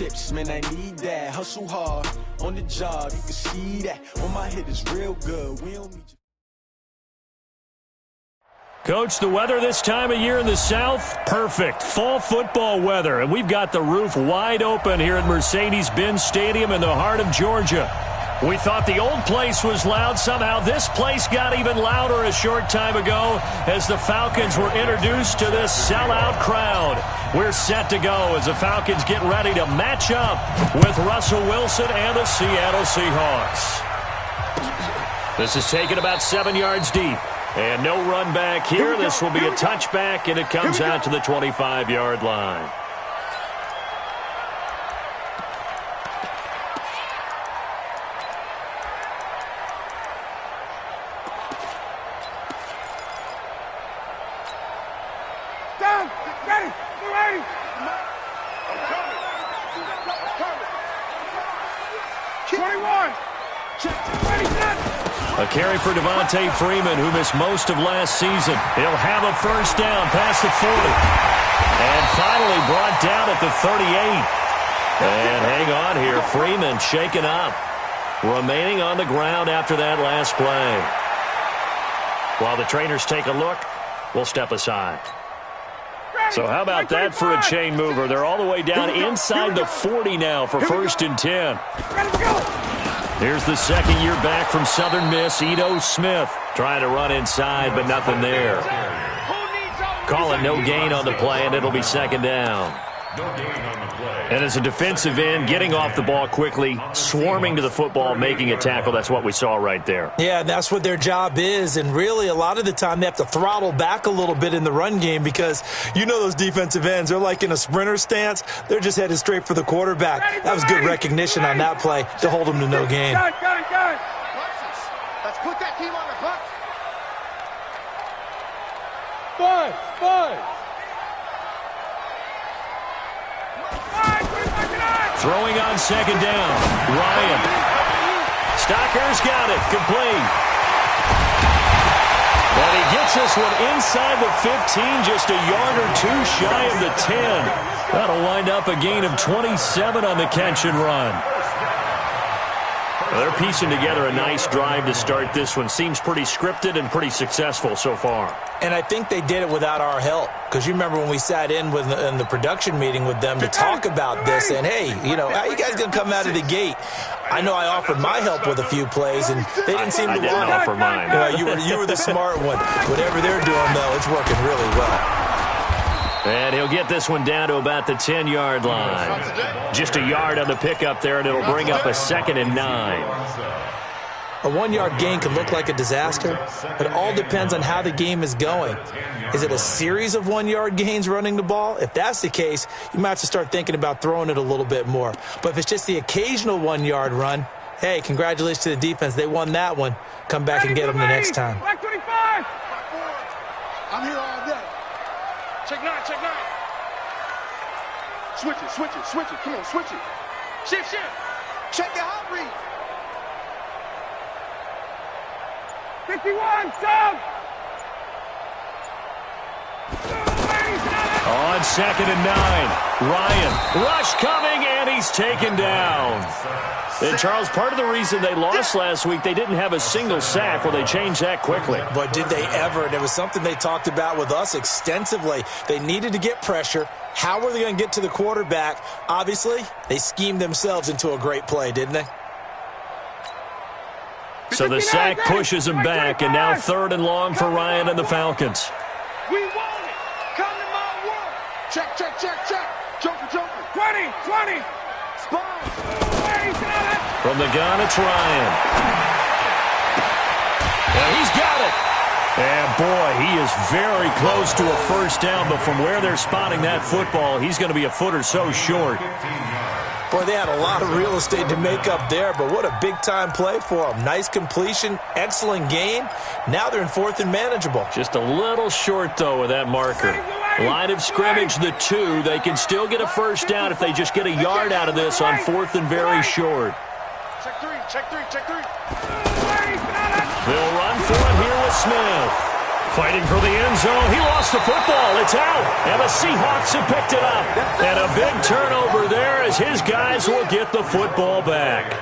chips, man, I need that. Hustle hard on the job, you can see that. On my hit is real good. We don't need you. Coach, the weather this time of year in the South, perfect. Fall football weather, and we've got the roof wide open here at Mercedes-Benz Stadium in the heart of Georgia. We thought the old place was loud. Somehow this place got even louder a short time ago as the Falcons were introduced to this sellout crowd. We're set to go as the Falcons get ready to match up with Russell Wilson and the Seattle Seahawks. This is taken about 7 yards deep. And no run back here. This will be a touchback, and it comes out to the 25-yard line. Down, ready, ready. I'm coming. 21. Ready, set. A carry for Devontae Freeman, who missed most of last season. He'll have a first down past the 40. And finally brought down at the 38. And hang on here. Freeman shaken up. Remaining on the ground after that last play. While the trainers take a look, we'll step aside. So how about that for a chain mover? They're all the way down inside the 40 now for 1st and 10. Here's the second year back from Southern Miss, Ito Smith. Trying to run inside, but nothing there. Call it no gain on the play, and it'll be second down. And as a defensive end, getting off the ball quickly, swarming to the football, making a tackle, that's what we saw right there. Yeah, that's what their job is, and really a lot of the time they have to throttle back a little bit in the run game because you know those defensive ends, they're like in a sprinter stance. They're just headed straight for the quarterback. That was good recognition on that play to hold them to no gain. Got it. Let's put that team on the bus. Five. Throwing on second down. Ryan. Stocker's got it. Complete. And he gets this one inside the 15, just a yard or two shy of the 10. That'll wind up a gain of 27 on the catch and run. Well, they're piecing together a nice drive to start this one. Seems pretty scripted and pretty successful so far. And I think they did it without our help. Because you remember when we sat in the production meeting with them to talk about this. And, hey, you know, how you guys going to come out of the gate? I know I offered my help with a few plays, and they didn't seem to want it. I didn't offer mine. You were the smart one. Whatever they're doing, though, it's working really well. And he'll get this one down to about the 10-yard line. Just a yard on the pickup there, and it'll bring up a 2nd and 9. A 1-yard gain can look like a disaster, but it all depends on how the game is going. Is it a series of 1-yard gains running the ball? If that's the case, you might have to start thinking about throwing it a little bit more. But if it's just the occasional 1-yard run, hey, congratulations to the defense. They won that one. Come back and get them the next time. Black 25. I'm here all day. Check 9. Switch it. Come on, switch it. Shift. Check the hot read. 51, sub. On 2nd and 9, Ryan. Rush coming, and he's taken down. And, Charles, part of the reason they lost last week, they didn't have a single sack. Well, they changed that quickly. But did they ever? And it was something they talked about with us extensively. They needed to get pressure. How were they going to get to the quarterback? Obviously, they schemed themselves into a great play, didn't they? So the sack pushes him back, and now 3rd and long for Ryan and the Falcons. We want it. Come to my world. Check. Joker. 20. Spine. From the gun, it's Ryan. And he's got it. And, boy, he is very close to a first down, but from where they're spotting that football, he's going to be a foot or so short. Boy, they had a lot of real estate to make up there, but what a big-time play for them. Nice completion, excellent gain. Now they're in 4th and manageable. Just a little short, though, with that marker. Line of scrimmage, the 2. They can still get a first down if they just get a yard out of this on 4th and very short. Check three. They'll run for it here with Smith. Fighting for the end zone. He lost the football. It's out. And the Seahawks have picked it up. And a big turnover there as his guys will get the football back.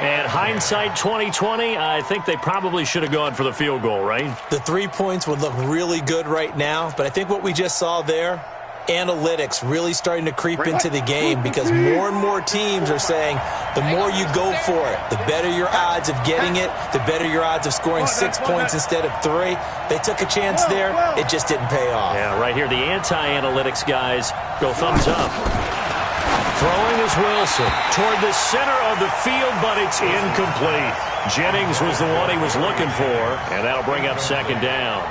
And hindsight 2020, I think they probably should have gone for the field goal, right? The 3 points would look really good right now, but I think what we just saw there, analytics really starting to creep into the game because more and more teams are saying the more you go for it, the better your odds of getting it, the better your odds of scoring 6 points instead of 3. They took a chance there. It just didn't pay off. Yeah, right here, the anti-analytics guys go thumbs up. Throwing is Wilson toward the center of the field, but it's incomplete. Jennings was the one he was looking for, and that'll bring up second down.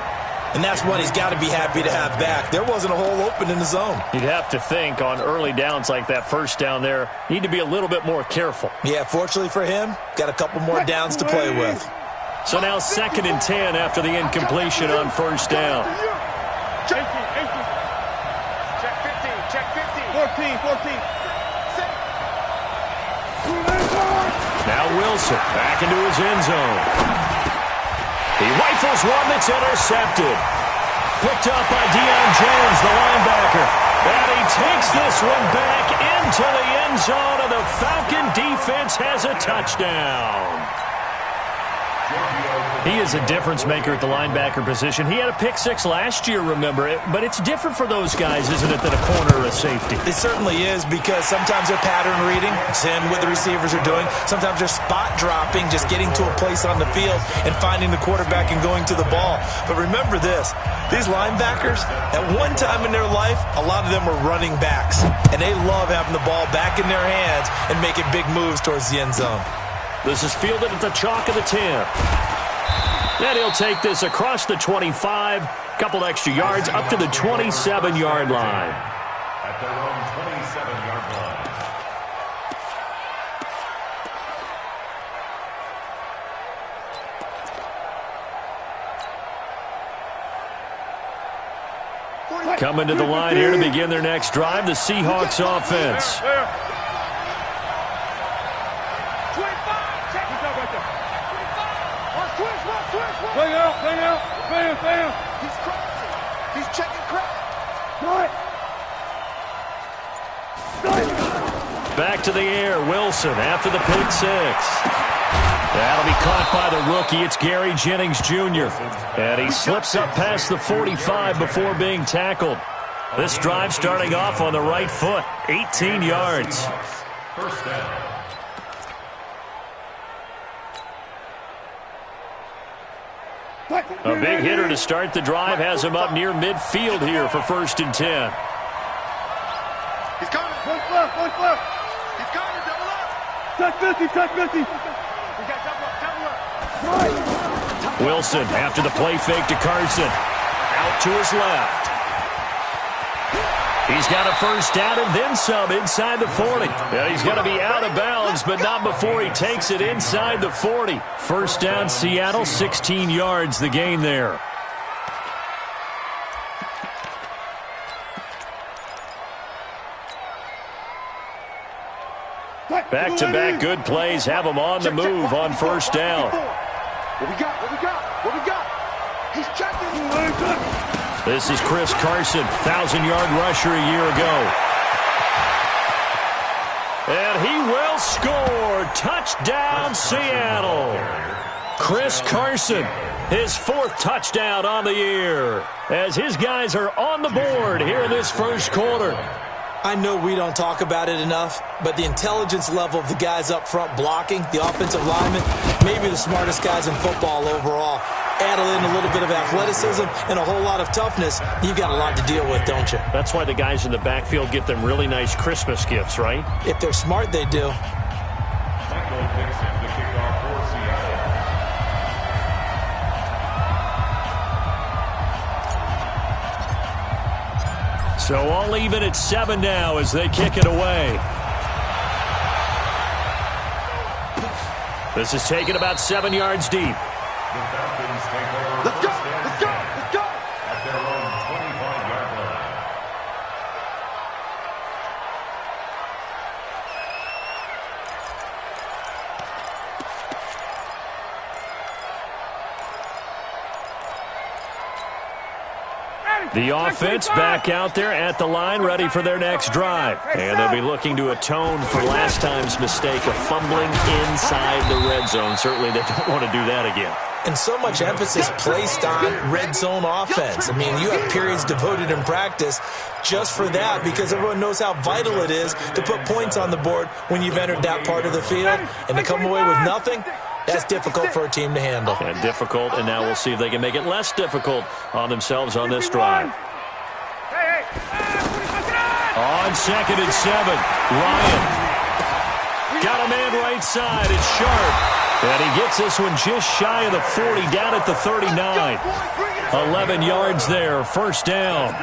And that's one he's got to be happy to have back. There wasn't a hole open in the zone. You'd have to think on early downs like that first down there, need to be a little bit more careful. Yeah, fortunately for him, got a couple more downs to play with. So now 2nd and 10 after the incompletion on first down. Check 15, check 15. 14. Now Wilson back into his end zone. He rifles one that's intercepted. Picked up by Deion Jones, the linebacker. And he takes this one back into the end zone, and the Falcon defense has a touchdown. He is a difference maker at the linebacker position. He had a pick 6 last year, remember it, but it's different for those guys, isn't it, than a corner or a safety? It certainly is because sometimes they're pattern reading, seeing what the receivers are doing. Sometimes they're spot dropping, just getting to a place on the field and finding the quarterback and going to the ball. But remember this, these linebackers, at one time in their life, a lot of them were running backs, and they love having the ball back in their hands and making big moves towards the end zone. This is fielded at the chalk of the 10. And he'll take this across the 25, couple extra yards up to the 27-yard line. At their own 27-yard line. Coming to the line here to begin their next drive, the Seahawks offense. Bam. He's crossing. He's checking crap. Back to the air, Wilson after the pick 6. That'll be caught by the rookie. It's Gary Jennings Jr. And he slips up past the 45 before being tackled. This drive starting off on the right foot, 18 yards. First down. A big hitter to start the drive has him up near midfield here for 1st and 10. He's coming. One left. He's coming. Double up. Check 50. We got double up. Wilson after the play fake to Carson. Out to his left. He's got a first down and then some inside the 40. Yeah, he's going to be out of bounds, but not before he takes it inside the 40. First down, Seattle, 16 yards the gain there. Back-to-back good plays have him on the move on first down. What we got? He's checking. This is Chris Carson, 1,000-yard rusher a year ago. And he will score. Touchdown, Seattle. Chris Carson, his 4th touchdown on the year, as his guys are on the board here in this first quarter. I know we don't talk about it enough, but the intelligence level of the guys up front blocking, the offensive linemen, maybe the smartest guys in football overall. Add in a little bit of athleticism and a whole lot of toughness, you've got a lot to deal with, don't you? That's why the guys in the backfield get them really nice Christmas gifts, right? If they're smart, they do. Michael Dixon, the kickoff for Seattle. So all even at 7 now as they kick it away. This is taken about 7 yards deep. The Falcons take over. Let's go. At their own 25-yard line. The offense back out there at the line, ready for their next drive. And they'll be looking to atone for last time's mistake of fumbling inside the red zone. Certainly they don't want to do that again. And so much emphasis placed on red zone offense. I mean, you have periods devoted in practice just for that because everyone knows how vital it is to put points on the board when you've entered that part of the field. And to come away with nothing, that's difficult for a team to handle. And difficult, and now we'll see if they can make it less difficult on themselves on this drive. On 2nd and 7, Ryan. Got a man right side. It's Sharp. And he gets this one just shy of the 40, down at the 39. 11 yards there, first down.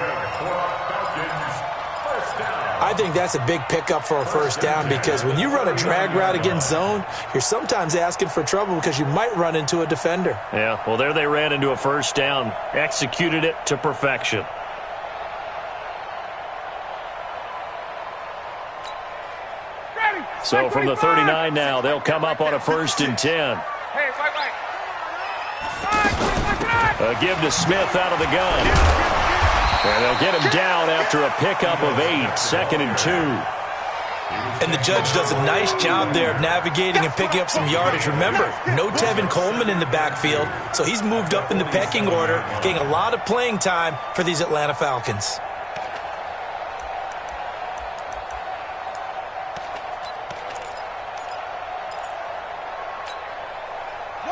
I think that's a big pickup for a first down because when you run a drag route against zone, you're sometimes asking for trouble because you might run into a defender. Yeah, well, there they ran into a first down, executed it to perfection. So from the 39 now, they'll come up on a 1st and 10. A give to Smith out of the gun. And they'll get him down after a pickup of 8, 2nd and 2. And the judge does a nice job there of navigating and picking up some yardage. Remember, no Tevin Coleman in the backfield, so he's moved up in the pecking order, getting a lot of playing time for these Atlanta Falcons.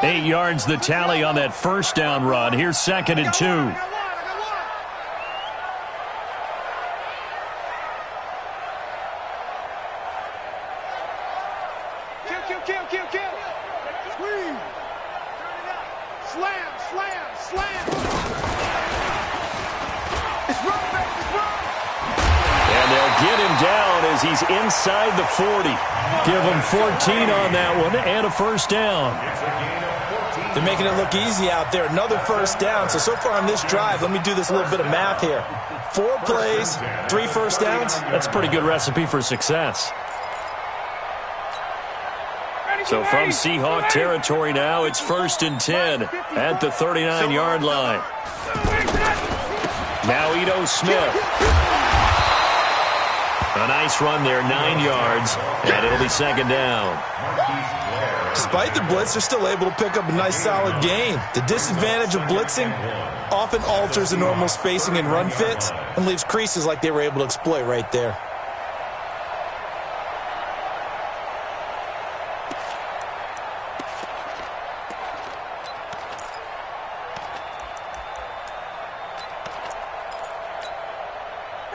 8 yards the tally on that first down run. Here's 2nd and 2. Kill. Squeeze. Slam. It's run, baby, it's run. And they'll get him down as he's inside the 40. Give him 14 on that one and a first down. They're making it look easy out there. Another first down. So far on this drive, let me do this little bit of math here. 4 plays, 3 first downs. That's a pretty good recipe for success. So from Seahawk territory now, it's 1st and 10 at the 39-yard line. Now Ito Smith. A nice run there, 9 yards, and it'll be 2nd down. Despite the blitz, they're still able to pick up a nice solid gain. The disadvantage of blitzing often alters the normal spacing and run fits and leaves creases like they were able to exploit right there.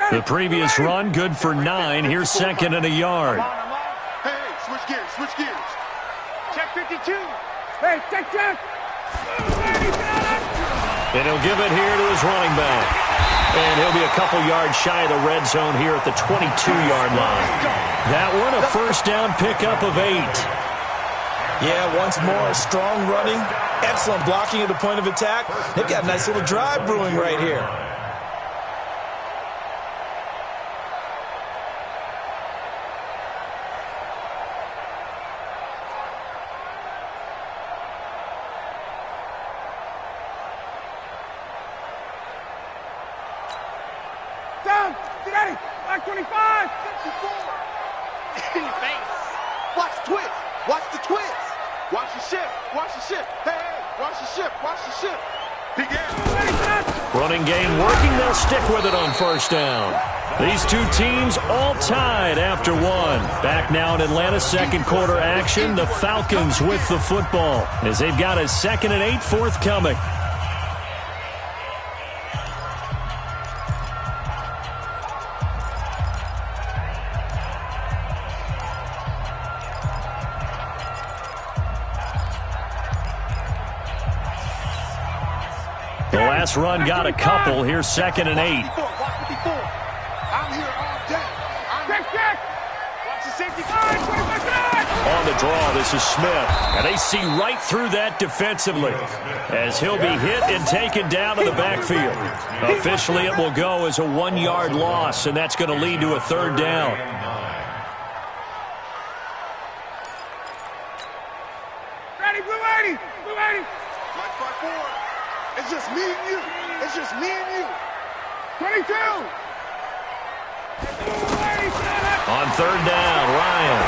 The previous run, good for 9. Here's 2nd and a yard. Hey, switch gears. Check 52. Hey, check. And he'll give it here to his running back. And he'll be a couple yards shy of the red zone here at the 22-yard line. That one, a first down pickup of 8. Yeah, once more, strong running, excellent blocking at the point of attack. They've got a nice little drive brewing right here. Black 25. 54. In your face. Watch the twist. Watch the shift. Hey, watch the shift. Running game working. They'll stick with it on first down. These two teams all tied after one. Back now in Atlanta's second quarter action. The Falcons with the football as they've got a 2nd and 8 forthcoming. The last run got a couple. Here's 2nd and 8. I'm here all day. Check. Watch the safety. On the draw, this is Smith. And they see right through that defensively as he'll be hit and taken down to the backfield. Officially, it will go as a 1-yard loss, and that's going to lead to a 3rd down. Ready, blue 80. It's just me and you. 22. On third down, Ryan.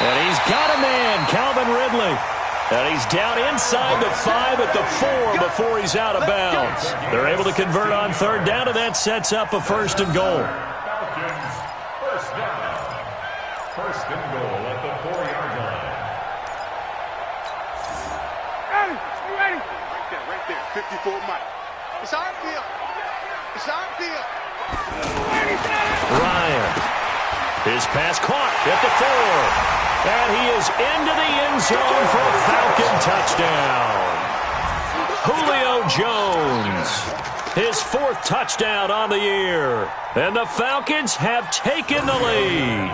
And he's got a man, Calvin Ridley. And he's down inside the 5 at the 4 before he's out of bounds. They're able to convert on third down, and that sets up a 1st and goal. Falcons, first down. 1st and goal at the 4-yard line. Ready? Right there. 54 Mike. It's our field. It's our field. Ryan. His pass caught at the 4. And he is into the end zone for a Falcon touchdown. Julio Jones, his 4th touchdown on the year. And the Falcons have taken the lead.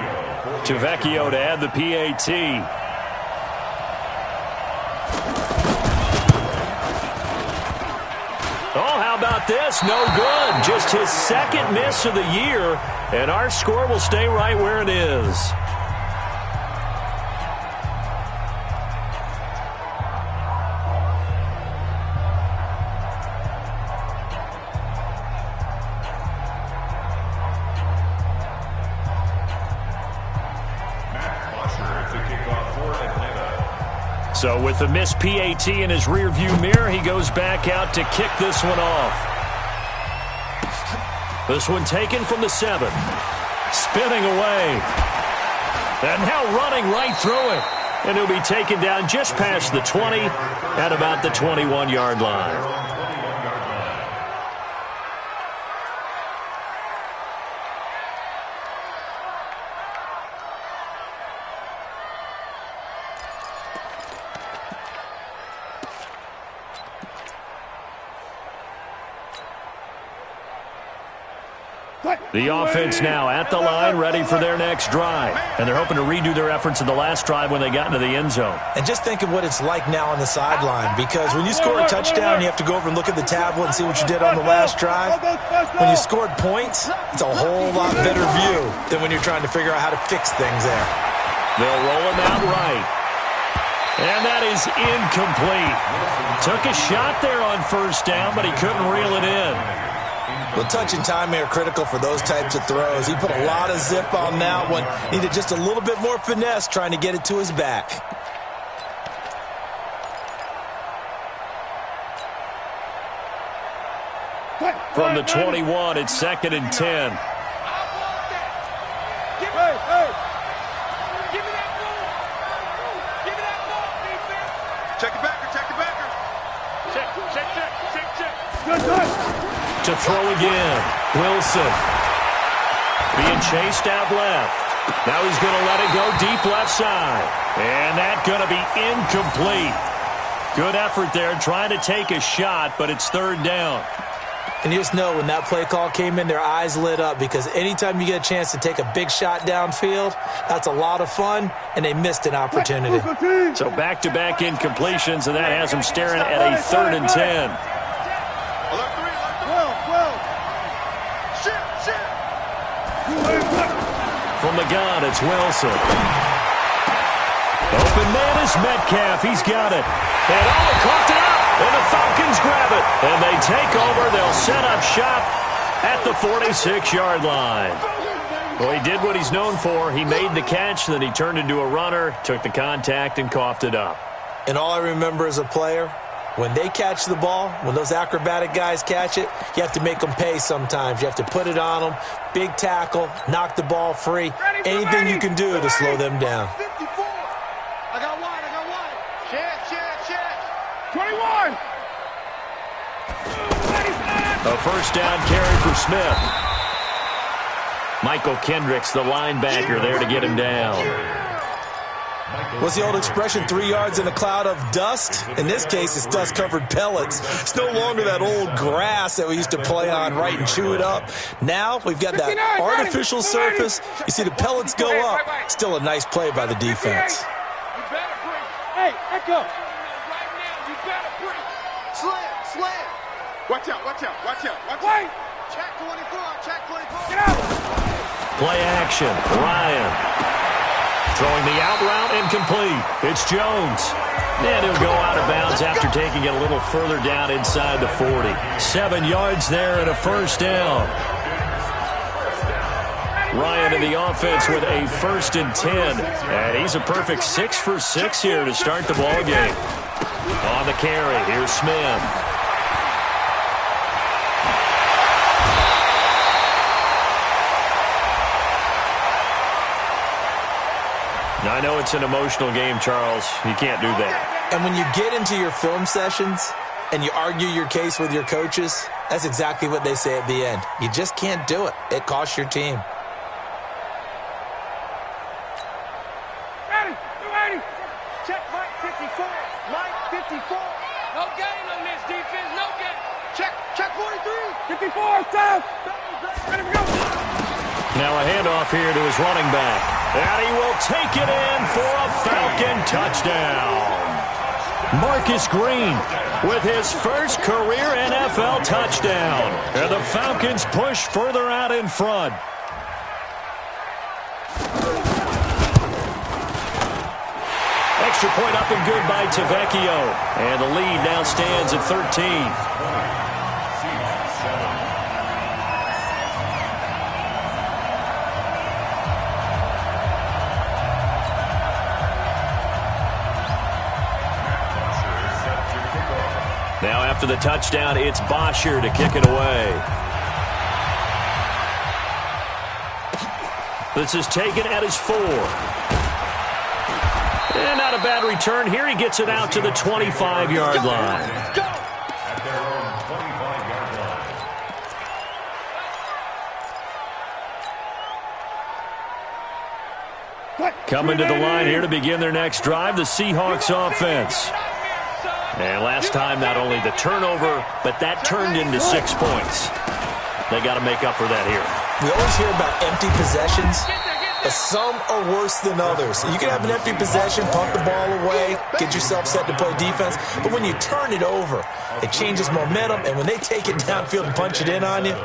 To Vecchio to add the PAT. Oh, how about this? No good. Just his 2nd miss of the year. And our score will stay right where it is. So with the missed PAT in his rearview mirror, he goes back out to kick this one off. This one taken from the 7. Spinning away. And now running right through it. And he'll be taken down just past the 20 at about the 21-yard line. The offense now at the line, ready for their next drive. And they're hoping to redo their efforts in the last drive when they got into the end zone. And just think of what it's like now on the sideline, because when you score a touchdown, you have to go over and look at the tablet and see what you did on the last drive. When you scored points, it's a whole lot better view than when you're trying to figure out how to fix things there. They'll roll him out right. And that is incomplete. Took a shot there on 1st down, but he couldn't reel it in. Well, touch and timing are critical for those types of throws. He put a lot of zip on that one. Needed just a little bit more finesse trying to get it to his back. From the 21, it's 2nd and 10. Check the backer. Check. To throw again. Wilson. Being chased out left. Now he's going to let it go deep left side. And that's going to be incomplete. Good effort there trying to take a shot, but it's 3rd down. And you just know when that play call came in, their eyes lit up, because anytime you get a chance to take a big shot downfield, that's a lot of fun, and they missed an opportunity. So back-to-back incompletions, and that has them staring at a 3rd and 10. From the gun, it's Wilson. Open man is Metcalf. He's got it. And coughed it up. And the Falcons grab it. And they take over. They'll set up shop at the 46-yard line. Well, he did what he's known for. He made the catch, then he turned into a runner, took the contact, and coughed it up. And all I remember as a player, when they catch the ball, when those acrobatic guys catch it, you have to make them pay sometimes. You have to put it on them, big tackle, knock the ball free, anything you can do to slow them down. 54. I got one. Check. 21. A 1st down carry for Smith. Michael Kendricks, the linebacker, there to get him down. What's the old expression, 3 yards in a cloud of dust? In this case, it's dust-covered pellets. It's no longer that old grass that we used to play on, right, and chew it up. Now we've got that artificial surface. You see the pellets go up. Still a nice play by the defense. Hey, Echo. Right now, you better break. Slam. Watch out. Wait. Check 24. Play action. Ryan. Throwing the out route incomplete. It's Jones. And he'll go out of bounds after taking it a little further down inside the 40. 7 yards there and a first down. Ryan in the offense with a 1st and 10. And he's a perfect 6 for 6 here to start the ball game. On the carry, here's Smith. I know it's an emotional game, Charles. You can't do that. And when you get into your film sessions and you argue your case with your coaches, that's exactly what they say at the end. You just can't do it. It costs your team. Ready, check Mike 54, Mike 54. No gain on this defense, no gain. Check 43. 54, stop. Ready, we go. Now a handoff here to his running back. And he will take it in for a Falcon touchdown. Marcus Green with his first career NFL touchdown. And the Falcons push further out in front. Extra point up and good by Tavecchio. And the lead now stands at 13. Now after the touchdown, it's Bosher to kick it away. This is taken at his 4. And not a bad return here. He gets it out to the 25-yard line. At their own 25-yard line. Coming to the line here to begin their next drive, the Seahawks offense. And last time, not only the turnover, but that turned into 6 points. They got to make up for that here. We always hear about empty possessions, but some are worse than others. You can have an empty possession, punt the ball away, get yourself set to play defense, but when you turn it over, it changes momentum, and when they take it downfield and punch it in on you,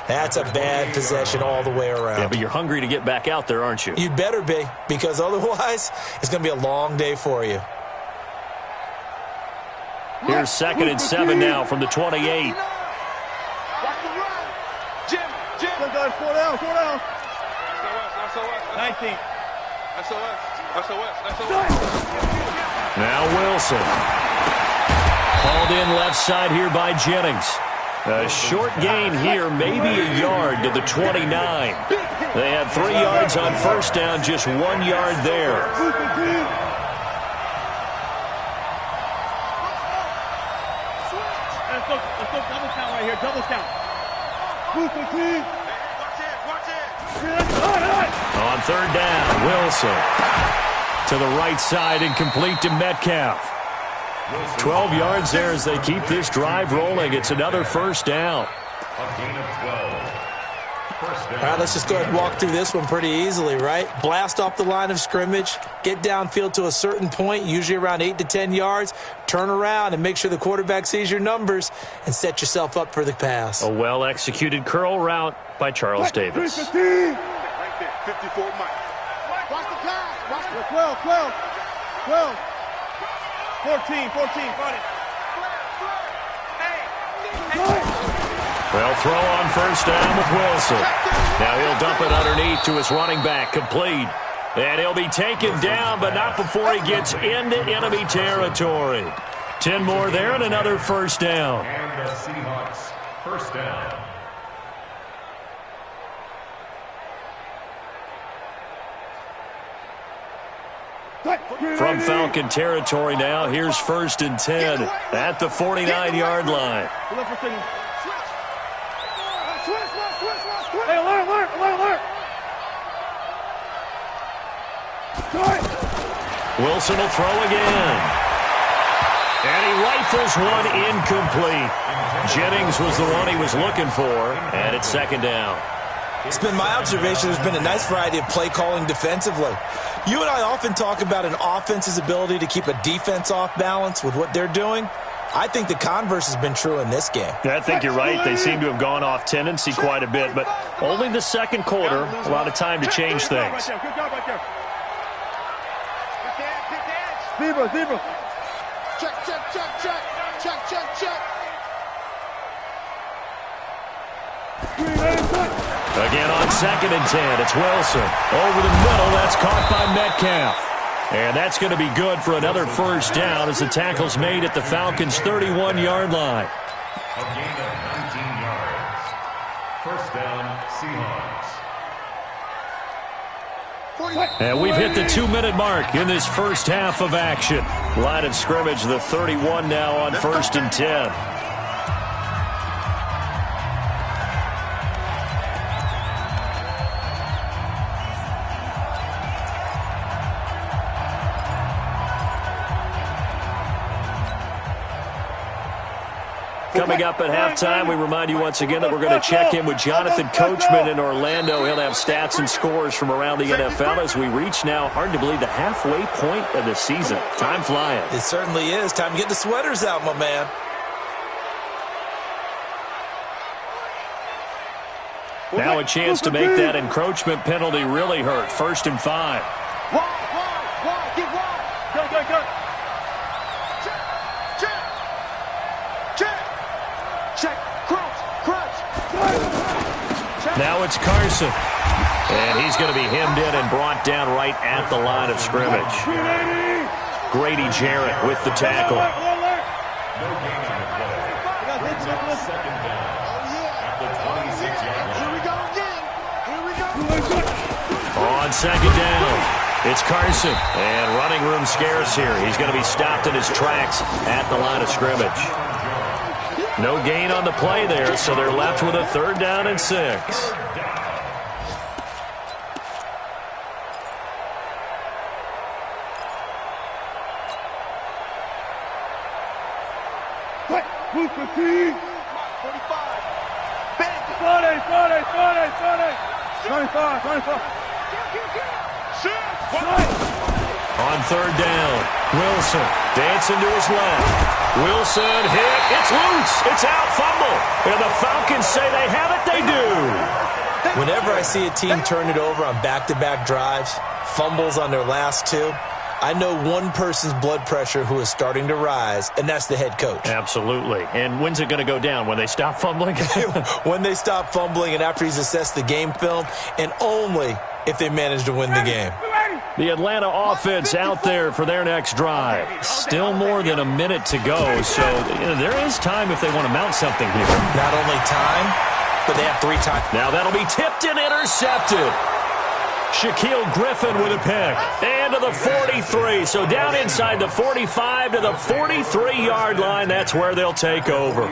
that's a bad possession all the way around. Yeah, but you're hungry to get back out there, aren't you? You better be, because otherwise, it's going to be a long day for you. Here's 2nd and 7 now from the 28. Watch the run. Jim. 4 down. SOS. 19. SOS. Now Wilson. Called in left side here by Jennings. A short gain here, maybe a yard to the 29. They had 3 yards on first down, just 1 yard there. Let's go double count right here. Double count. Watch it. On 3rd down, Wilson. To the right side and complete to Metcalf. 12 yards there as they keep this drive rolling. It's another first down. A gain of 12. First down. All right, let's just go ahead and walk through this one pretty easily, right? Blast off the line of scrimmage, get downfield to a certain point, usually around 8 to 10 yards, turn around and make sure the quarterback sees your numbers and set yourself up for the pass. A well-executed curl route by Charles Davis. Right there, 54 Mike. Watch the pass. Watch the 12. 14. Got it. Well, throw on first down with Wilson. Now he'll dump it underneath to his running back, complete. And he'll be taken down, but not before he gets into enemy territory. 10 more there and another first down. And the Seahawks, first down. From Falcon territory now, here's 1st and 10 at the 49-yard line. Hey, alert. Wilson will throw again. And he rifles one incomplete. Jennings was the one he was looking for, and it's 2nd down. It's been my observation there's been a nice variety of play calling defensively. You and I often talk about an offense's ability to keep a defense off balance with what they're doing. I think the converse has been true in this game. I think you're right. They seem to have gone off tendency quite a bit, but only the second quarter, a lot of time to change things. Good job right there. Zebra, zebra. Check, check, check, check. Check, check, check. Again on 2nd and 10, it's Wilson. Over the middle, that's caught by Metcalf. And that's going to be good for another first down as the tackle's made at the Falcons' 31-yard line. A gain of 19 yards. First down, Seahawks. And we've hit the 2-minute mark in this first half of action. Line of scrimmage, the 31 now on 1st and 10. Coming up at halftime, we remind you once again that we're going to check in with Jonathan Coachman in Orlando. He'll have stats and scores from around the NFL as we reach now, hard to believe, the halfway point of the season. Time flying. It certainly is. Time to get the sweaters out, my man. Now a chance to make that encroachment penalty really hurt. 1st and 5. Wide, get wide. Go. Check, crunch. Now it's Carson. And he's going to be hemmed in and brought down right at the line of scrimmage. Grady Jarrett with the tackle. No gain on the play. Brings up second down at the 26-yard line. Here we go. On 2nd down, it's Carson. And running room scarce here. He's going to be stopped in his tracks at the line of scrimmage. No gain on the play there, so they're left with a 3rd down and 6. Move 15. 45. Bang. 25. On 3rd down, Wilson dancing to his left. Wilson hit. It's loose. It's out. Fumble. And the Falcons say they have it. They do. Whenever I see a team turn it over on back-to-back drives, fumbles on their last 2, I know one person's blood pressure who is starting to rise, and that's the head coach. Absolutely. And when's it going to go down? When they stop fumbling? When they stop fumbling and after he's assessed the game film, and only if they manage to win the game. The Atlanta offense out there for their next drive. Still more than a minute to go, so there is time if they want to mount something here. Not only time, but they have 3 times. Now that'll be tipped and intercepted. Shaquille Griffin with a pick. And to the 43. So down inside the 45 to the 43-yard line. That's where they'll take over.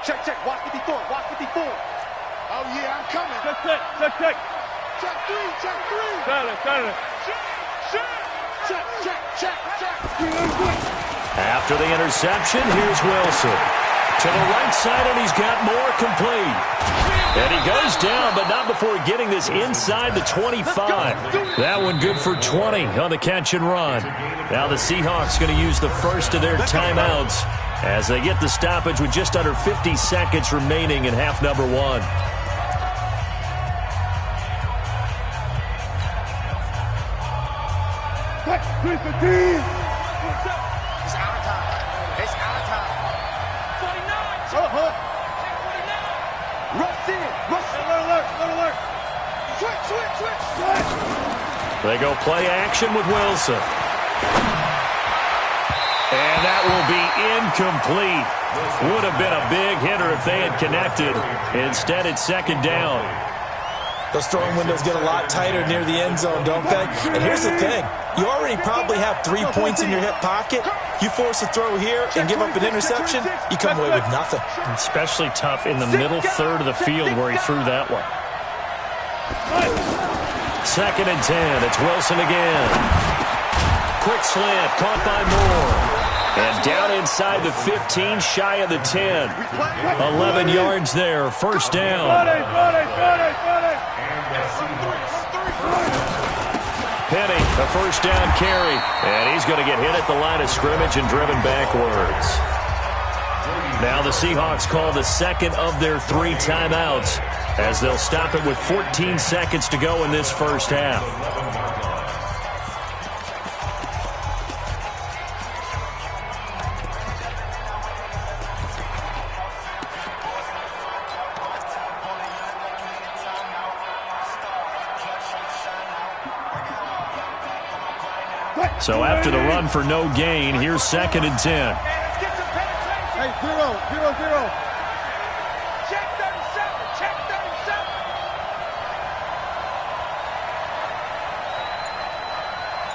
Check. Watch 54. Oh, yeah, I'm coming. Check. Check 3. Got it. Check. After the interception, here's Wilson. To the right side, and he's got more complete. And he goes down, but not before getting this inside the 25. That one good for 20 on the catch and run. Now the Seahawks going to use the first of their timeouts as they get the stoppage with just under 50 seconds remaining in half number 1. He's the team. It's out of time. 49. Rush in. Alert. Switch. They go play action with Wilson. And that will be incomplete. Would have been a big hitter if they had connected. Instead, it's 2nd down. Those throwing windows get a lot tighter near the end zone, don't they? And here's the thing. You already probably have 3 points in your hip pocket. You force a throw here and give up an interception, you come away with nothing. Especially tough in the middle third of the field where he threw that one. 2nd and 10. It's Wilson again. Quick slant, caught by Moore. And down inside the 15, shy of the 10. 11 yards there, 1st down. Penny, a 1st down carry. And he's going to get hit at the line of scrimmage and driven backwards. Now the Seahawks call the second of their 3 timeouts as they'll stop it with 14 seconds to go in this first half. So after the run for no gain, here's 2nd and 10. Hey, 0-0-0. Check 37. Check 37.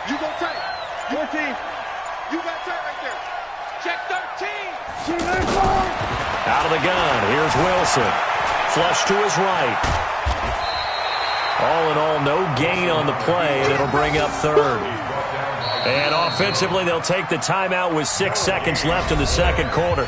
You go tight. 14. You got tight right there. Check 13. Out of the gun, here's Wilson. Flush to his right. All in all, no gain on the play, and it'll bring up 3rd. And offensively, they'll take the timeout with 6 seconds left in the second quarter.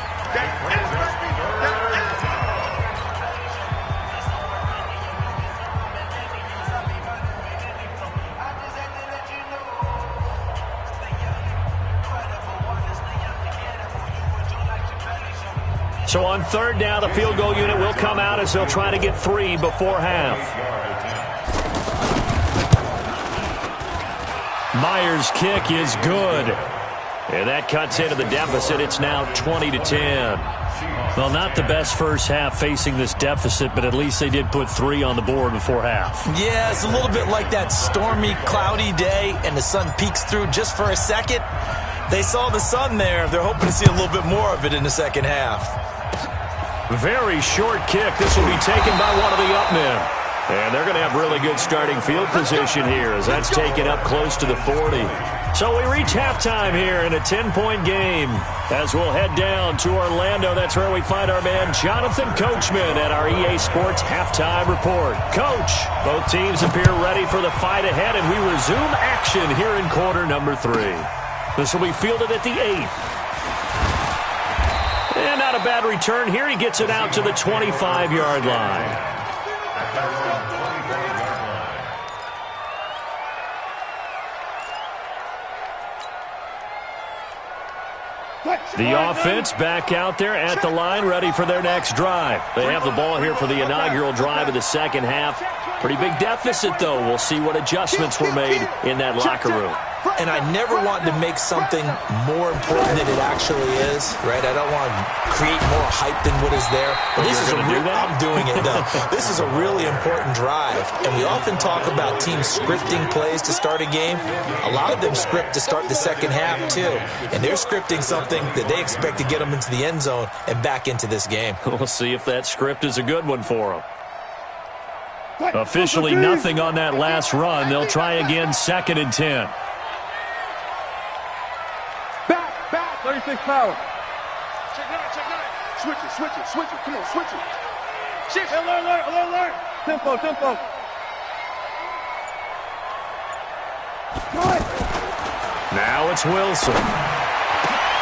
So on 3rd down, the field goal unit will come out as they'll try to get 3 before half. Myers' kick is good. And that cuts into the deficit. It's now 20-10. Well, not the best first half facing this deficit, but at least they did put 3 on the board before half. Yeah, it's a little bit like that stormy, cloudy day, and the sun peeks through just for a second. They saw the sun there. They're hoping to see a little bit more of it in the second half. Very short kick. This will be taken by one of the up men. And they're going to have really good starting field position here as that's taken up close to the 40. So we reach halftime here in a 10-point game. As we'll head down to Orlando, that's where we find our man Jonathan Coachman at our EA Sports Halftime Report. Coach, both teams appear ready for the fight ahead, and we resume action here in quarter number 3. This will be fielded at the 8th. And not a bad return here. He gets it out to the 25-yard line. The offense back out there at the line, ready for their next drive. They have the ball here for the inaugural drive of the second half. Pretty big deficit, though. We'll see what adjustments were made in that locker room. And I never want to make something more important than it actually is, right? I don't want to create more hype than what is there. But this is I'm doing it, though. This is a really important drive. And we often talk about teams scripting plays to start a game. A lot of them script to start the second half, too. And they're scripting something that they expect to get them into the end zone and back into this game. We'll see if that script is a good one for them. Officially nothing on that last run. They'll try again 2nd and 10. Back, 36 power. Check 9. Switch it. Come on, switch it. Shift. Alert. Tempo. Now it's Wilson.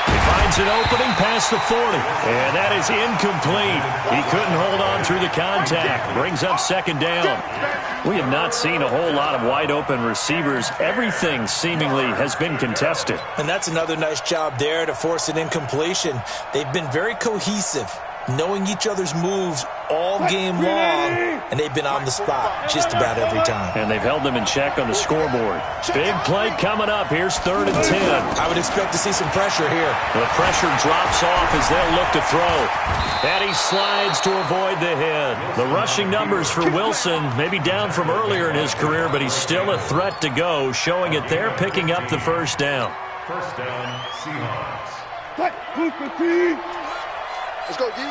He finds an opening past the 40. And that is incomplete. He couldn't hold on through the contact. Brings up 2nd down. We have not seen a whole lot of wide open receivers. Everything seemingly has been contested. And that's another nice job there to force an incompletion. They've been very cohesive, knowing each other's moves all game long, and they've been on the spot just about every time. And they've held them in check on the scoreboard. Big play coming up. Here's 3rd and 10. I would expect to see some pressure here. The pressure drops off as they'll look to throw. And he slides to avoid the hit. The rushing numbers for Wilson maybe down from earlier in his career, but he's still a threat to go, showing it there, picking up the 1st down. First down, Seahawks. Let's go, D.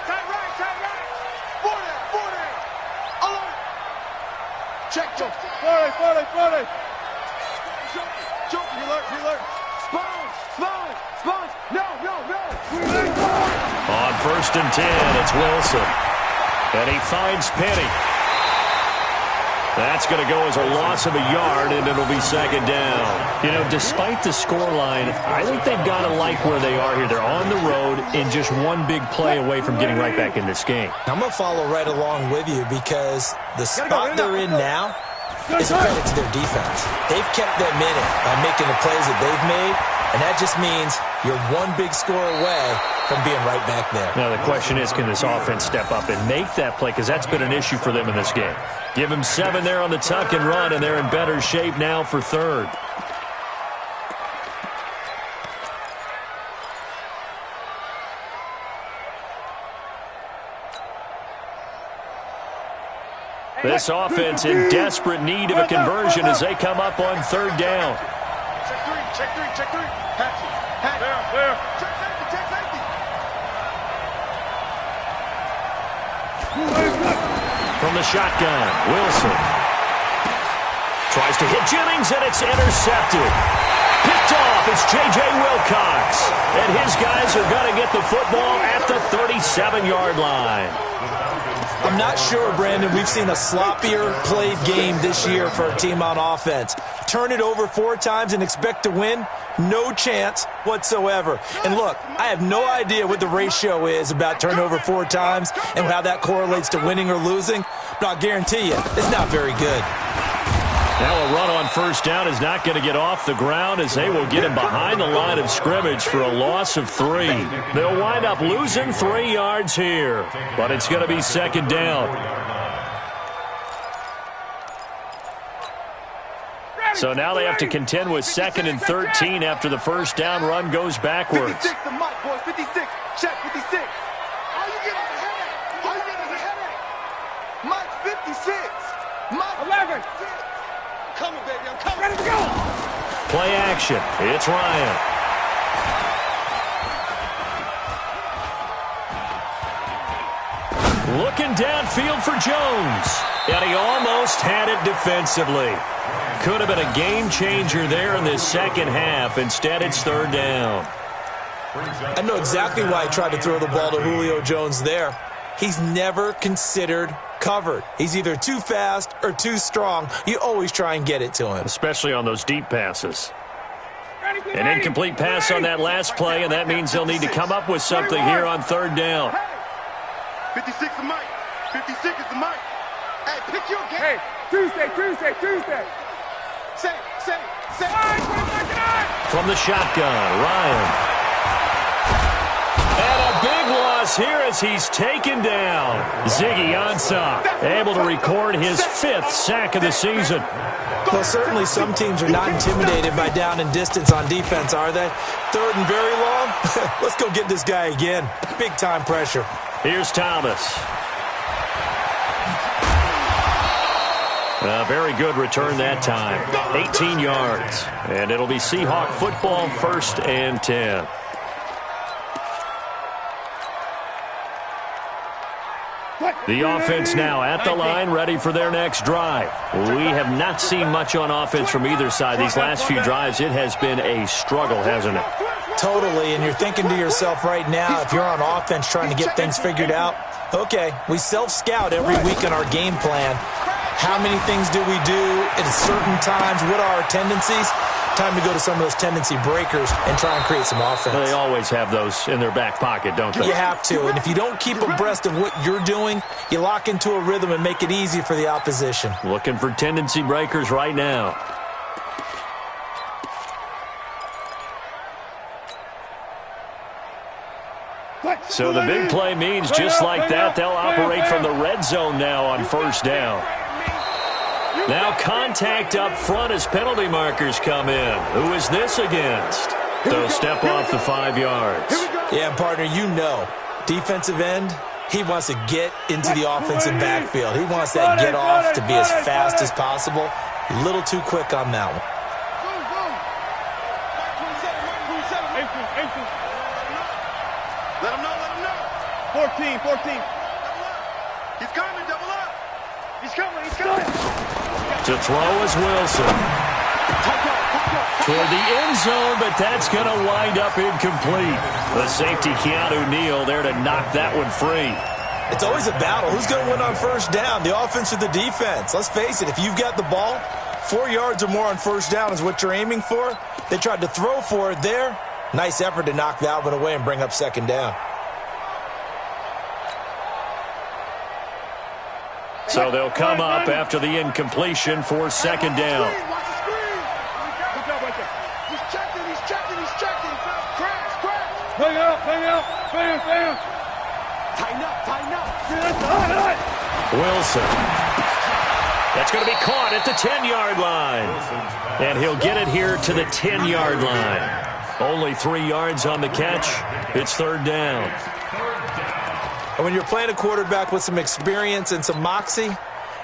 Tight right. 4 down. Alert. Check, jump. 40. Jump, he alert. Spons. No. On 1st and 10, it's Wilson. And he finds Penny. That's going to go as a loss of a yard, and it'll be 2nd down. You know, despite the scoreline, I think they've got to like where they are here. They're on the road and just one big play away from getting right back in this game. I'm going to follow right along with you because the spot they're in now is a credit to their defense. They've kept them in it by making the plays that they've made, And that just means you're one big score away from being right back there. Now, the question is, can this offense step up and make that play? Because that's been an issue for them in this game. Give them 7 there on the tuck and run, and they're in better shape now for third. This offense in desperate need of a conversion as they come up on third down. Check three. Patch it. Clear. Check safety. From the shotgun, Wilson tries to hit Jennings, and it's intercepted. Picked off, it's J.J. Wilcox. And his guys are going to get the football at the 37-yard line. I'm not sure, Brandon, we've seen a sloppier played game this year for a team on offense. Turn it over 4 times and expect to win? No chance whatsoever. And look, I have no idea what the ratio is about turnover 4 times and how that correlates to winning or losing, but I'll guarantee you, it's not very good. Now a run on first down is not going to get off the ground as they will get him behind the line of scrimmage for a loss of 3. They'll wind up losing 3 yards here, but it's going to be second down. So now they have to contend with 2nd and 13 after the first down run goes backwards. 56 to Mike, boys. 56. Check 56. How you getting a headache? Mike 56. Mike 11. Coming, baby. I'm coming. Ready to go. Play action. It's Ryan. Looking downfield for Jones. And he almost had it defensively. Could have been a game changer there in this second half. Instead, it's third down. I know exactly why he tried to throw the ball to Julio Jones there. He's never considered covered. He's either too fast or too strong. You always try and get it to him. Especially on those deep passes. An incomplete pass on that last play, and that means they'll need to come up with something here on third down. 56 is Mike. 56 is the Mike. Hey, pick your game. Hey, Tuesday. Say. From the shotgun, Ryan. And a big loss here as he's taken down. Ziggy Ansah able to record his 5th sack of the season. Well, certainly some teams are not intimidated by down and distance on defense, are they? 3rd and very long? Let's go get this guy again. Big time pressure. Here's Thomas. A very good return that time. 18 yards. And it'll be Seahawk football, 1st and 10. The offense now at the line, ready for their next drive. We have not seen much on offense from either side. These last few drives, it has been a struggle, hasn't it? Totally, and you're thinking to yourself right now, if you're on offense trying to get things figured out, okay, we self-scout every week in our game plan. How many things do we do at certain times? What are our tendencies? Time to go to some of those tendency breakers and try and create some offense. They always have those in their back pocket, don't they? You have to, and if you don't keep abreast of what you're doing, you lock into a rhythm and make it easy for the opposition. Looking for tendency breakers right now. So the big play means just like that, they'll operate from the red zone now on first down. Now contact up front as penalty markers come in. Who is this against? They'll step off the 5 yards. Yeah, partner, you know, defensive end, he wants to get into the offensive backfield. He wants that get off to be as fast as possible. A little too quick on that one. Let him know. 14. He's coming, double up. He's coming. To throw is Wilson. Toward the end zone, but that's going to wind up incomplete. The safety, Keanu Neal, there to knock that one free. It's always a battle. Who's going to win on first down, the offense or the defense? Let's face it, if you've got the ball, 4 yards or more on first down is what you're aiming for. They tried to throw for it there. Nice effort to knock that one away and bring up second down. So they'll come up after the incompletion for second down. He's checking. Bang out, bang out, bang, bang. Tighten up, tighten up. Wilson. That's going to be caught at the 10-yard line. And he'll get it here to the 10-yard line. Only 3 yards on the catch. It's third down. And when you're playing a quarterback with some experience and some moxie,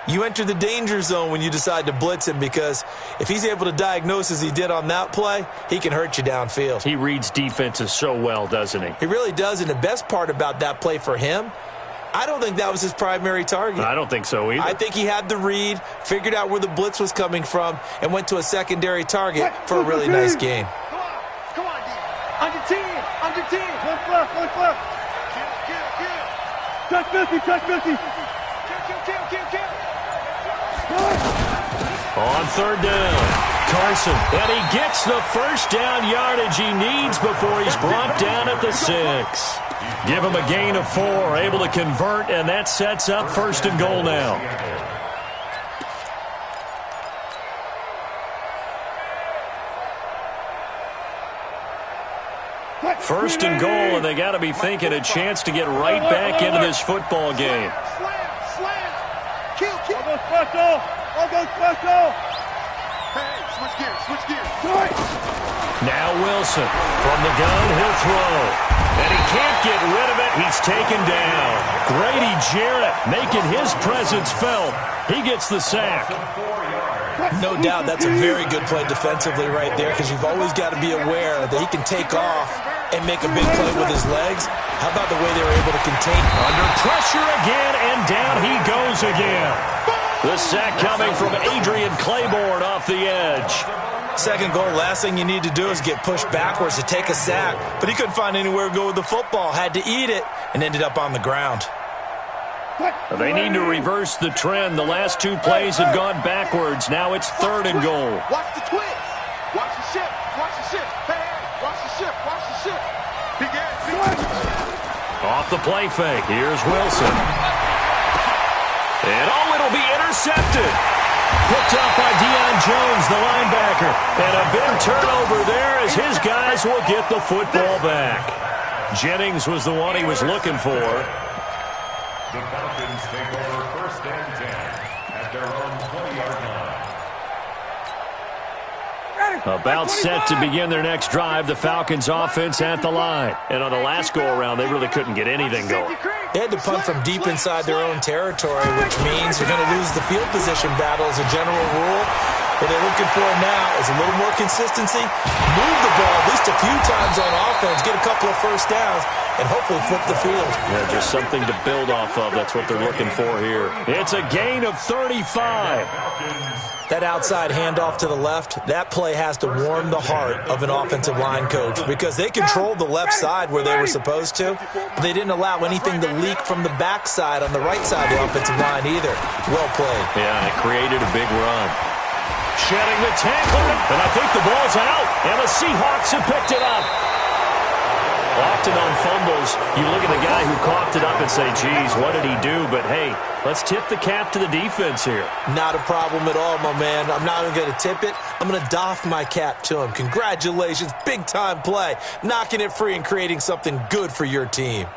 you enter the danger zone when you decide to blitz him, because if he's able to diagnose as he did on that play, he can hurt you downfield. He reads defenses so well, doesn't he? He really does, and the best part about that play for him, I don't think that was his primary target. I don't think so either. I think he had the read, figured out where the blitz was coming from, and went to a secondary target for a really nice gain. Come on, D. Under 10, under 10. Look left. Kill. Touch 50, touch 50. Kill. On third down, Carson. And he gets the first down yardage he needs before he's brought down at the 6. Give him a gain of 4, able to convert, and that sets up first and goal now. First and goal, and they got to be thinking a chance to get right back into this football game. Slam. Kill. I'll go special. Hey, switch gears. Now Wilson from the gun, he'll throw. And he can't get rid of it. He's taken down. Grady Jarrett making his presence felt. He gets the sack. No doubt that's a very good play defensively right there, because you've always got to be aware that he can take off and make a big play with his legs. How about the way they were able to contain? Under pressure again, and down he goes again. The sack coming from Adrian Claiborne off the edge. Second goal, last thing you need to do is get pushed backwards to take a sack. But he couldn't find anywhere to go with the football. Had to eat it and ended up on the ground. They need to reverse the trend. The last 2 plays have gone backwards. Now it's third and goal. Watch the twist. Watch the ship. Hey, watch the ship. Big. Off the play fake. Here's Wilson. And it'll be intercepted. Picked up by Deion Jones, the linebacker. And a big turnover there as his guys will get the football back. Jennings was the one he was looking for. The Falcons take over first and 10 at their own 20-yard line. About set to begin their next drive, the Falcons offense at the line. And on the last go-around, they really couldn't get anything going. They had to punt from deep inside their own territory, which means you're going to lose the field position battle as a general rule. What they're looking for now is a little more consistency, move the ball at least a few times on offense, get a couple of first downs, and hopefully flip the field. Yeah, just something to build off of. That's what they're looking for here. It's a gain of 35. That outside handoff to the left, that play has to warm the heart of an offensive line coach, because they controlled the left side where they were supposed to, but they didn't allow anything to leak from the backside on the right side of the offensive line either. Well played. Yeah, and it created a big run. Shedding the tackle, and I think the ball's out, and the Seahawks have picked it up. Often on fumbles, you look at the guy who coughed it up and say, geez, what did he do? But, hey, let's tip the cap to the defense here. Not a problem at all, my man. I'm not even going to tip it. I'm going to doff my cap to him. Congratulations, big-time play. Knocking it free and creating something good for your team.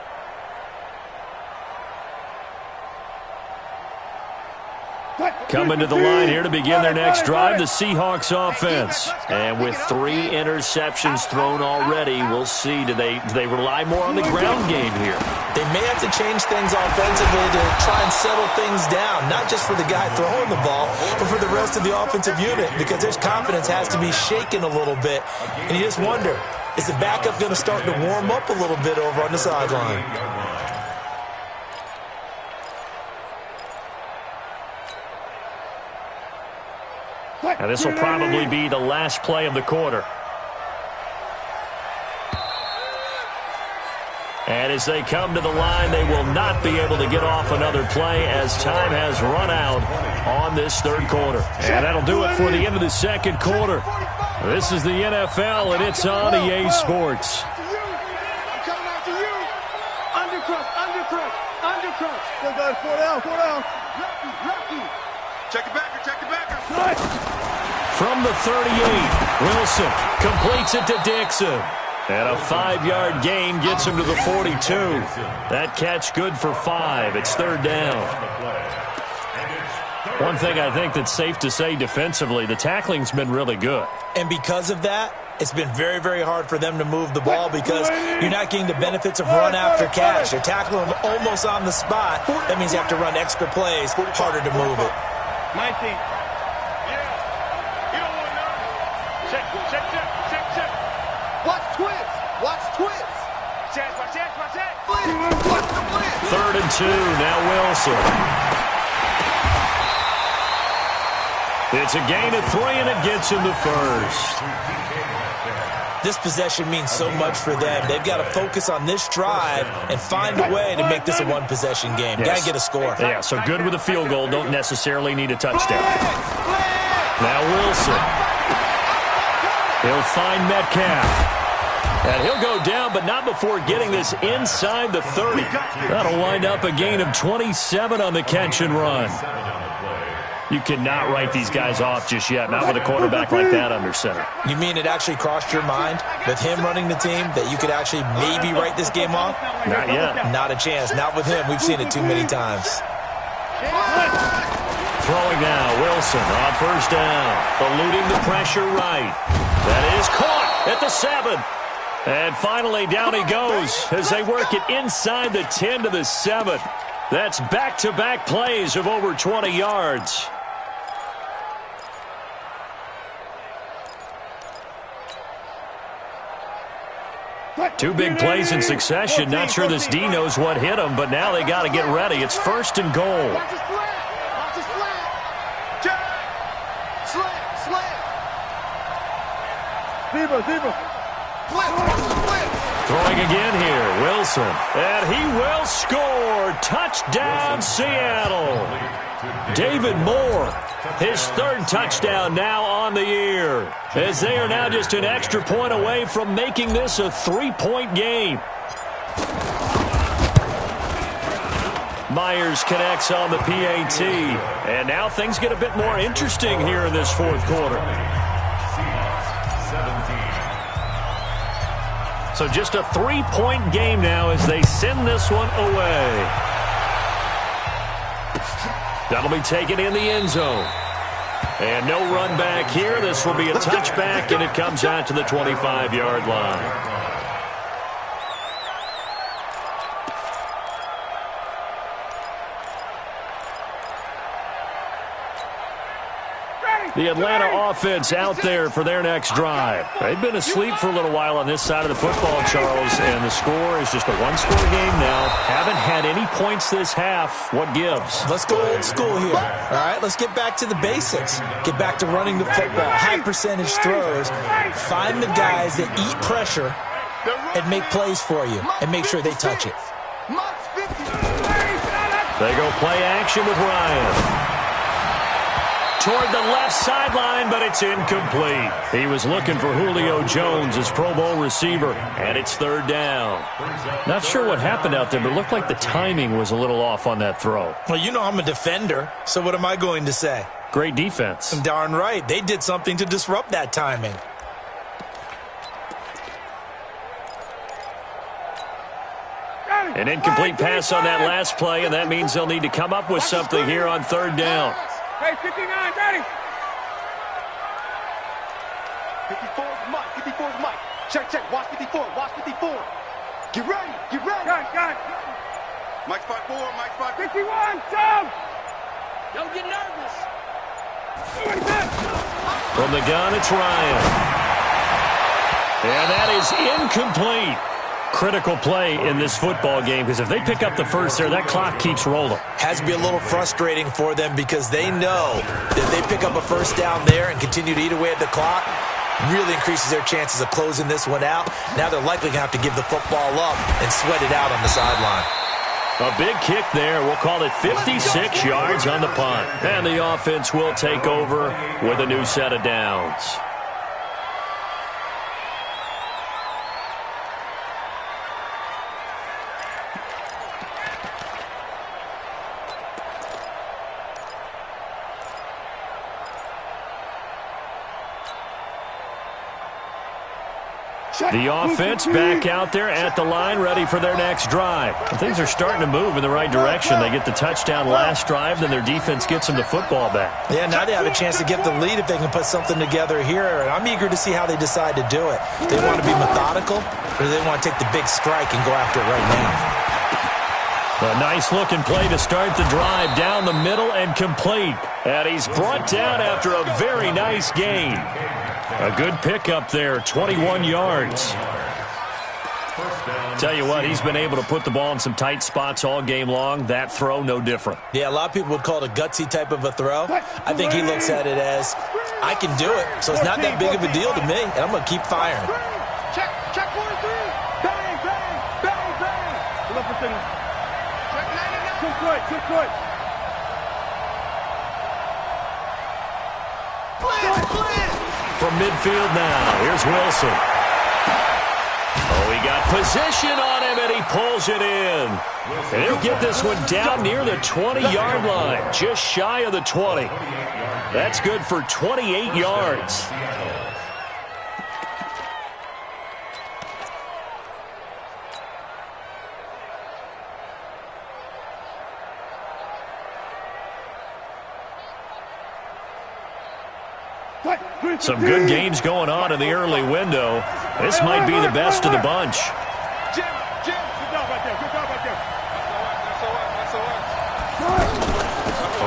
Coming to the line here to begin their next drive, the Seahawks offense. And with 3 interceptions thrown already, we'll see. Do they rely more on the ground game here? They may have to change things offensively to try and settle things down, not just for the guy throwing the ball, but for the rest of the offensive unit, because their confidence has to be shaken a little bit. And you just wonder, is the backup going to start to warm up a little bit over on the sideline? Now this will probably be the last play of the quarter. And as they come to the line, they will not be able to get off another play as time has run out on this third quarter. And that'll do it for the end of the second quarter. This is the NFL, and it's on EA Sports. I'm coming after you. Undercrush. Still got 4 down. Lucky. Check it backer. From the 38, Wilson completes it to Dixon. And a 5-yard gain gets him to the 42. That catch good for 5. It's third down. One thing I think that's safe to say defensively, the tackling's been really good. And because of that, it's been very, very hard for them to move the ball because you're not getting the benefits of run after catch. You're tackling them almost on the spot. That means you have to run extra plays, harder to move it. 19. Watch twins. Watch twins. Watch that. Watch the blitz. 3rd and 2. Now Wilson. It's a gain of 3, and it gets him the first. This possession means so much for them. They've got to focus on this drive and find a way to make this a one-possession game. Yes. Got to get a score. Yeah, so good with a field goal. Don't necessarily need a touchdown. Now Wilson. He'll find Metcalf. And he'll go down, but not before getting this inside the 30. That'll wind up a gain of 27 on the catch and run. You cannot write these guys off just yet, not with a quarterback like that under center. You mean it actually crossed your mind with him running the team that you could actually maybe write this game off? Not yet. Not a chance. Not with him. We've seen it too many times. Throwing now, Wilson on first down. Eluding the pressure right. That is caught at the 7. And finally down he goes as they work it inside the 10 to the 7. That's back-to-back plays of over 20 yards. Two big plays in succession. Not sure this D knows what hit him, but now they got to get ready. It's 1st and goal. Watch his slant. Watch his slant. Jack. Slant. Zebra. Throwing again here, Wilson. And he will score. Touchdown, Seattle. David Moore, his 3rd touchdown now on the year, as they are now just an extra point away from making this a 3-point game. Myers connects on the PAT, and now things get a bit more interesting here in this 4th quarter. So just a 3-point game now as they send this one away. That'll be taken in the end zone. And no run back here. This will be a touchback, and it comes out to the 25-yard line. The Atlanta offense out there for their next drive. They've been asleep for a little while on this side of the football, Charles, and the score is just a one-score game now. Haven't had any points this half. What gives? Let's go old school here. All right, let's get back to the basics. Get back to running the football, high-percentage throws. Find the guys that eat pressure and make plays for you and make sure they touch it. They go play action with Ryan. Toward the left sideline, but it's incomplete. He was looking for Julio Jones, his Pro Bowl receiver, and it's 3rd down. Not sure what happened out there, but it looked like the timing was a little off on that throw. Well, you know I'm a defender, so what am I going to say? Great defense. Darn right. They did something to disrupt that timing. An incomplete pass on that last play, and that means they'll need to come up with something here on 3rd down. Hey, 59, Daddy. 54 is Mike. 54 is Mike. Check. Watch 54. Watch 54. Get ready. Got it. Mike's 5-4. Mike's 5-4. 51, Tom. Don't get nervous. From the gun, it's Ryan. And that is incomplete. Critical play in this football game because if they pick up the first there, that clock keeps rolling. Has to be a little frustrating for them because they know that if they pick up a first down there and continue to eat away at the clock, really increases their chances of closing this one out. Now they're likely going to have to give the football up and sweat it out on the sideline. A big kick there. We'll call it 56 yards on the punt. And the offense will take over with a new set of downs. The offense back out there at the line, ready for their next drive. And things are starting to move in the right direction. They get the touchdown last drive, then their defense gets them the football back. Yeah, now they have a chance to get the lead if they can put something together here. And I'm eager to see how they decide to do it. They want to be methodical, or do they want to take the big strike and go after it right now? A nice-looking play to start the drive down the middle and complete. And he's brought down after a very nice gain. A good pickup there, 21 yards. Tell you what, he's been able to put the ball in some tight spots all game long. That throw, no different. Yeah, a lot of people would call it a gutsy type of a throw. I think he looks at it as, I can do it, so it's not that big of a deal to me, and I'm going to keep firing. Check 43. Bang, bang, bang, bang. Left for center. Check 99. Check right. From midfield now, here's Wilson. Oh, he got position on him, and he pulls it in. And he'll get this one down near the 20-yard line, just shy of the 20. That's good for 28 yards. Some good games going on in the early window. This might be the best of the bunch. Jim, good job right there. Good job right there.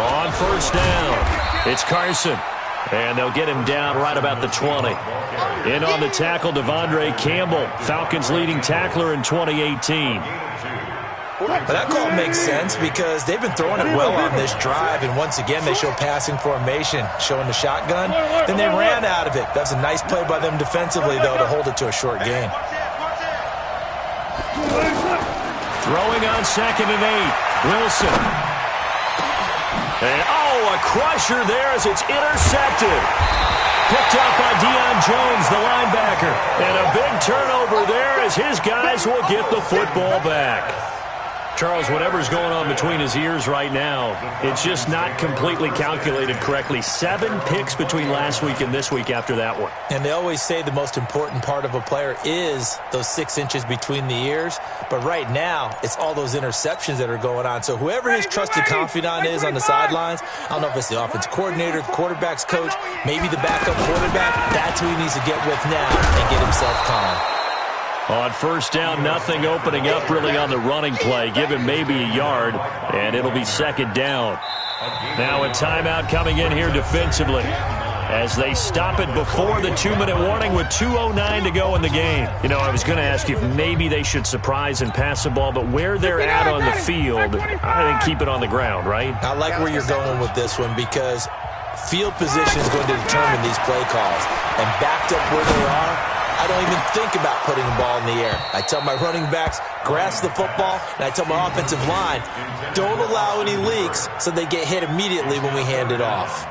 On first down, it's Carson. And they'll get him down right about the 20. In on the tackle, Devondre Campbell, Falcons leading tackler in 2018. But that call makes sense because they've been throwing it well on this drive, and once again they show passing formation, showing the shotgun. Then they ran out of it. That's a nice play by them defensively, though, to hold it to a short gain. Throwing on 2nd and 8, Wilson. And, a crusher there as it's intercepted. Picked up by Deion Jones, the linebacker. And a big turnover there as his guys will get the football back. Charles, whatever's going on between his ears right now, it's just not completely calculated correctly. 7 picks between last week and this week after that one. And they always say the most important part of a player is those 6 inches between the ears. But right now, it's all those interceptions that are going on. So whoever his trusted confidant is on the sidelines, I don't know if it's the offensive coordinator, the quarterback's coach, maybe the backup quarterback, that's who he needs to get with now and get himself calm. On first down, nothing opening up really on the running play. Give him maybe a yard, and it'll be 2nd down. Now a timeout coming in here defensively as they stop it before the 2-minute warning with 2:09 to go in the game. You know, I was going to ask you if maybe they should surprise and pass the ball, but where they're at on the field, I think keep it on the ground, right? I like where you're going with this one because field position is going to determine these play calls. And backed up where they are, I don't even think about putting the ball in the air. I tell my running backs, grasp the football, and I tell my offensive line, don't allow any leaks so they get hit immediately when we hand it off.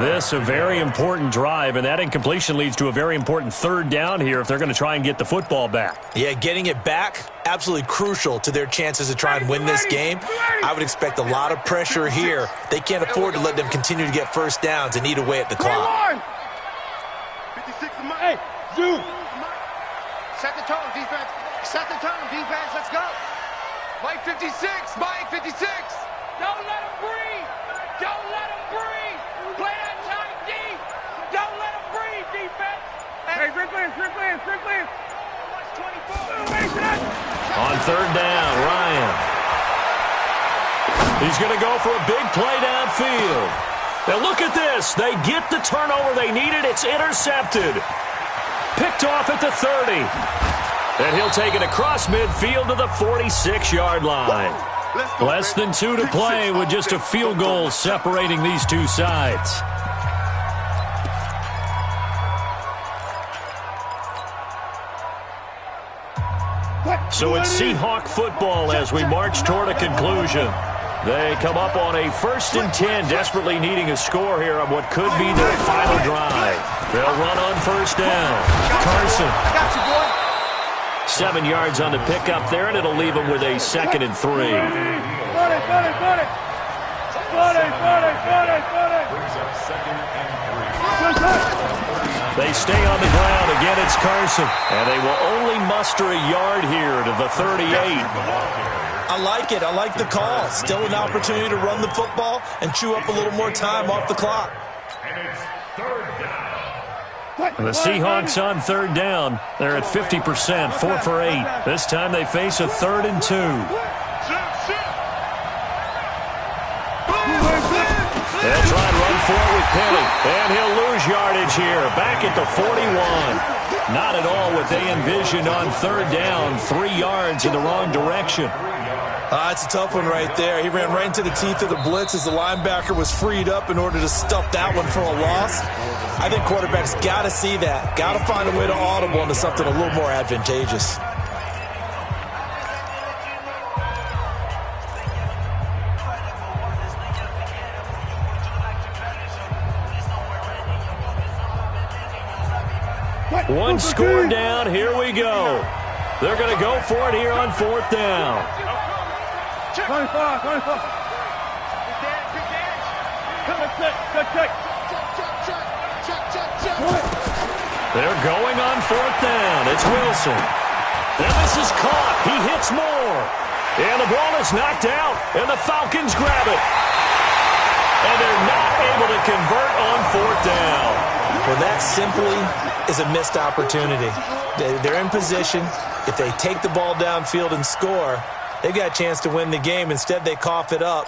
This a very important drive, and that incompletion leads to a very important 3rd down here if they're going to try and get the football back. Yeah, getting it back, absolutely crucial to their chances to try and win this game. I would expect a lot of pressure here. They can't afford to let them continue to get first downs and eat away at the clock. 56 in my... Hey, Zoom. Set the tone, defense. Set the tone, defense. Let's go. Mike 56. Mike 56. Don't let him breathe. Don't let him breathe. Play that tight D. Don't let him breathe, defense. Hey, Strickland. Watch 24. On 3rd down, Ryan. He's going to go for a big play downfield. Now look at this. They get the turnover they needed. It's intercepted. Picked off at the 30. And he'll take it across midfield to the 46-yard line. Less than 2 to play with just a field goal separating these two sides. So it's Seahawk football as we march toward a conclusion. They come up on a 1st and 10, desperately needing a score here on what could be their final drive. They'll run on 1st down. Carson. 7 yards on the pickup there, and it'll leave them with a 2nd and 3. Brings up 2nd and 3. They stay on the ground. Again, it's Carson. And they will only muster a yard here to the 38. I like it. I like the call. Still an opportunity to run the football and chew up a little more time off the clock. And it's third down. The Seahawks on third down. They're at 50%, 4 for 8. This time they face a 3rd and 2. They'll try and run for it with Penny. And he'll lose yardage here. Back at the 41. Not at all what they envisioned on third down. 3 yards in the wrong direction. It's a tough one right there. He ran right into the teeth of the blitz as the linebacker was freed up in order to stuff that one for a loss. I think quarterbacks got to see that. Got to find a way to audible into something a little more advantageous. One score down. Here we go. They're going to go for it here on 4th down. 25. They're going on 4th down. It's Wilson. And this is caught. He hits more. And the ball is knocked out. And the Falcons grab it. And they're not able to convert on 4th down. Well, that simply is a missed opportunity. They're in position. If they take the ball downfield and score, they've got a chance to win the game. Instead, they cough it up.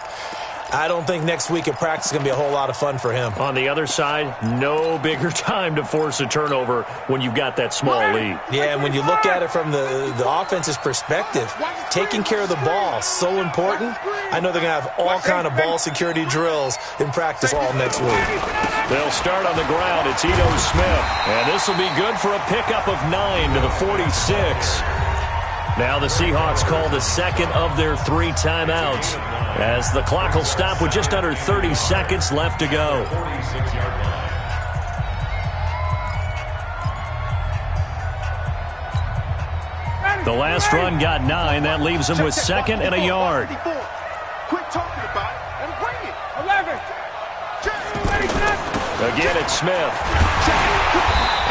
I don't think next week at practice is going to be a whole lot of fun for him. On the other side, no bigger time to force a turnover when you've got that small lead. Yeah, and when you look at it from the offense's perspective, taking care of the ball is so important. I know they're going to have all kind of ball security drills in practice all next week. They'll start on the ground. It's Ito Smith. And this will be good for a pickup of 9 to the 46. Now the Seahawks call the second of their 3 timeouts as the clock will stop with just under 30 seconds left to go. The last run got 9. That leaves them with 2nd and a yard. Quit talking about it and bring it. 11. Again, it's Smith.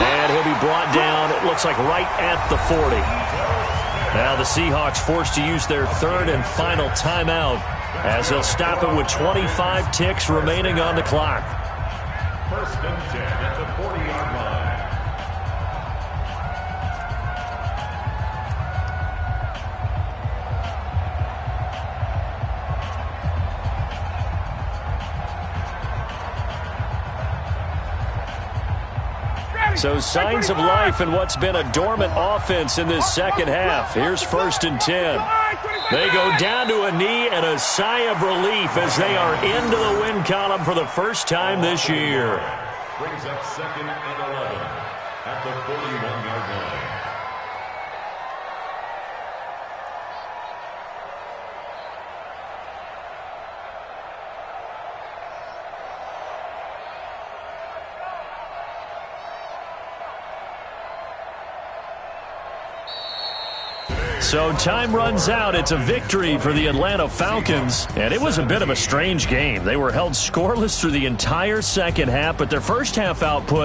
And he'll be brought down, it looks like, right at the 40. Now the Seahawks forced to use their 3rd and final timeout as they'll stop it with 25 ticks remaining on the clock. 1st and 10 at the 40-yard line. So signs of life in what's been a dormant offense in this second half. Here's 1st and 10. They go down to a knee and a sigh of relief as they are into the win column for the first time this year. Brings up 2nd and 11 at the 41-yard line. So time runs out. It's a victory for the Atlanta Falcons. And it was a bit of a strange game. They were held scoreless through the entire second half, but their first half output